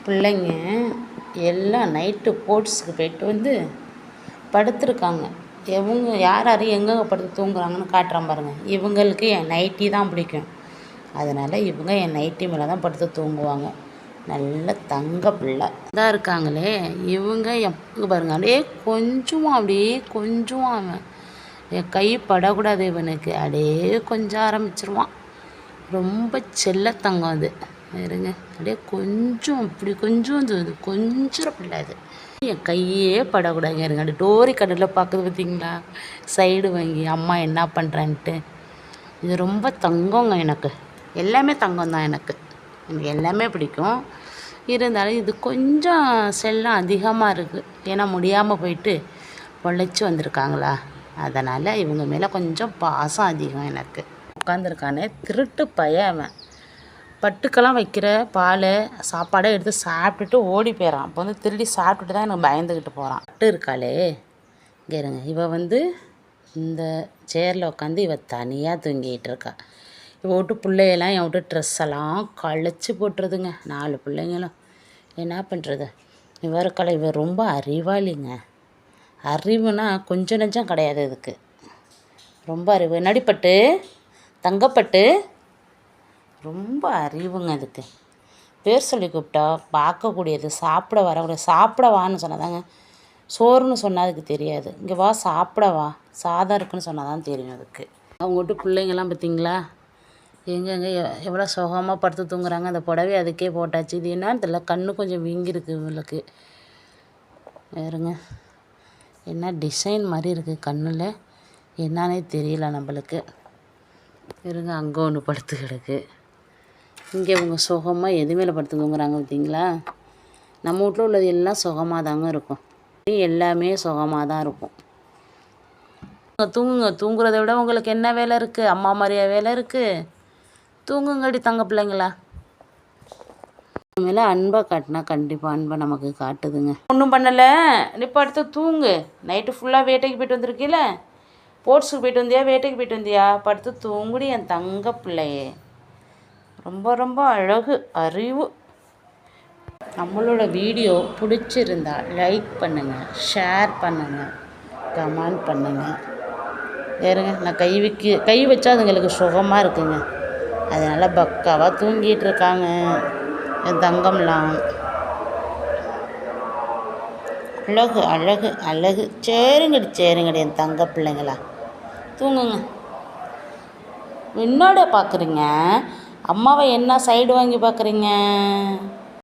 பிள்ளைங்க எல்லாம் நைட்டு ஸ்போர்ட்ஸுக்கு போயிட்டு வந்து படுத்துருக்காங்க. இவங்க யார் யார் எங்கெங்கே படுத்து தூங்குறாங்கன்னு காட்டுறேன் பாருங்கள். இவங்களுக்கு என் நைட்டி தான் பிடிக்கும். அதனால் இவங்க என் நைட்டி மேலே தான் படுத்து தூங்குவாங்க. நல்ல தங்க பிள்ளை தான் இருக்காங்களே இவங்க. இங்கே பாருங்கள், அப்படியே கொஞ்சம் அவன் என் கை படக்கூடாது இவனுக்கு, அப்படியே கொஞ்சம் ஆரம்பிச்சிருவான். ரொம்ப செல்லத்தங்கம் அது. இருங்க, அப்படியே கொஞ்சம் இப்படி கொஞ்சம் பிள்ளை அது. என் கையே படக்கூடாதுங்க. இருங்க, அப்படி டோரி கடலில் பார்க்குது பார்த்தீங்களா, சைடு வாங்கி அம்மா என்ன பண்ணுறேன்ட்டு. இது ரொம்ப தங்கங்க. எனக்கு எல்லாமே தங்கம் தான். எனக்கு எல்லாமே பிடிக்கும். இருந்தாலும் இது கொஞ்சம் செல்லம் அதிகமாக இருக்குது. ஏன்னா முடியாமல் போயிட்டு பொழைச்சி வந்திருக்காங்களா, அதனால் இவங்க மேலே கொஞ்சம் பாசம் அதிகம் எனக்கு. உட்காந்துருக்கானே திருட்டு பையன் அவன். பட்டுக்கெல்லாம் வைக்கிற பால் சாப்பாடை எடுத்து சாப்பிட்டுட்டு ஓடி போயிடறான். அப்போ வந்து திருடி சாப்பிட்டுட்டு தான் எனக்கு பயந்துக்கிட்டு போகிறான். பட்டு இருக்காளே இங்கே இருங்க, இவள் இந்த சேரில் உட்காந்து இவள் தனியாக தூங்கிட்டு இருக்கா. இவள் விட்டு பிள்ளையெல்லாம் என் விட்டு ட்ரெஸ்ஸெல்லாம் கழிச்சு போட்டுருதுங்க. 4 பிள்ளைங்களும் என்ன பண்ணுறது. இவ ரொம்ப அறிவாளிங்க. அறிவுனா கொஞ்சம் நெஞ்சம் கிடையாது இதுக்கு, ரொம்ப அறிவு. நடிப்பட்டு தங்கப்பட்டு ரொம்ப அறிவுங்க இதுக்கு. பேர் சொல்லி கூப்பிட்டா பார்க்கக்கூடியது, சாப்பிட வரக்கூடிய. சாப்பிட வான்னு சொன்னாதாங்க, சோறுன்னு சொன்னால் அதுக்கு தெரியாது. இங்கே வா சாப்பிட வா, சாதம் இருக்குன்னு சொன்னால் தான் தெரியும் அதுக்கு. அவங்க விட்டு பிள்ளைங்கள்லாம் பார்த்தீங்களா எங்கெங்கே எவ்வளோ சுகமாக படுத்து தூங்குறாங்க. அந்த புடவை அதுக்கே போட்டாச்சு. இது என்னன்னு தெரியல, கண்ணு கொஞ்சம் வீங்கிருக்கு இவளுக்கு. வேறுங்க, என்ன டிசைன் மாதிரி இருக்குது கண்ணில், என்னன்னே தெரியல நம்மளுக்கு. இருங்க, அங்கே ஒன்று படுத்து கிடக்கு. இங்கே இவங்க சுகமாக எது மேலே படுத்து தூங்குறாங்க பார்த்தீங்களா. நம்ம வீட்டில் உள்ளது எல்லாம் சுகமாக தாங்க இருக்கும். எல்லாமே சுகமாக தான் இருக்கும். தூங்குங்க. தூங்குறத விட உங்களுக்கு என்ன வேலை இருக்குது? அம்மா மாதிரியா வேலை இருக்குது? தூங்குங்கடி தங்க பிள்ளைங்களா. மேலே அன்பை காட்டினா கண்டிப்பாக அன்பை நமக்கு காட்டுதுங்க. ஒன்றும் பண்ணலை, இப்போ அடுத்து தூங்கு. நைட்டு ஃபுல்லாக வேட்டைக்கு போய்ட்டு வந்திருக்கீல, ஸ்போர்ட்ஸுக்கு போய்ட்டு வந்தியா, வேட்டைக்கு போய்ட்டு வந்தியா, படுத்து தூங்குடி என் தங்க பிள்ளையே. ரொம்ப அழகு, அறிவு. நம்மளோட வீடியோ பிடிச்சிருந்தா லைக் பண்ணுங்கள், ஷேர் பண்ணுங்கள், கமெண்ட் பண்ணுங்கள். வேறுங்க, நான் கை வச்சா அதுங்களுக்கு சுகமாக இருக்குங்க. அதனால் பக்காவாக தூங்கிட்டு இருக்காங்க என் தங்கம்லாம். அழகு. சரிங்கடி என் தங்க பிள்ளைங்களா, தூங்குங்க. என்னோட பார்க்குறீங்க அம்மாவை, என்ன சைடு வாங்கி பார்க்குறீங்க?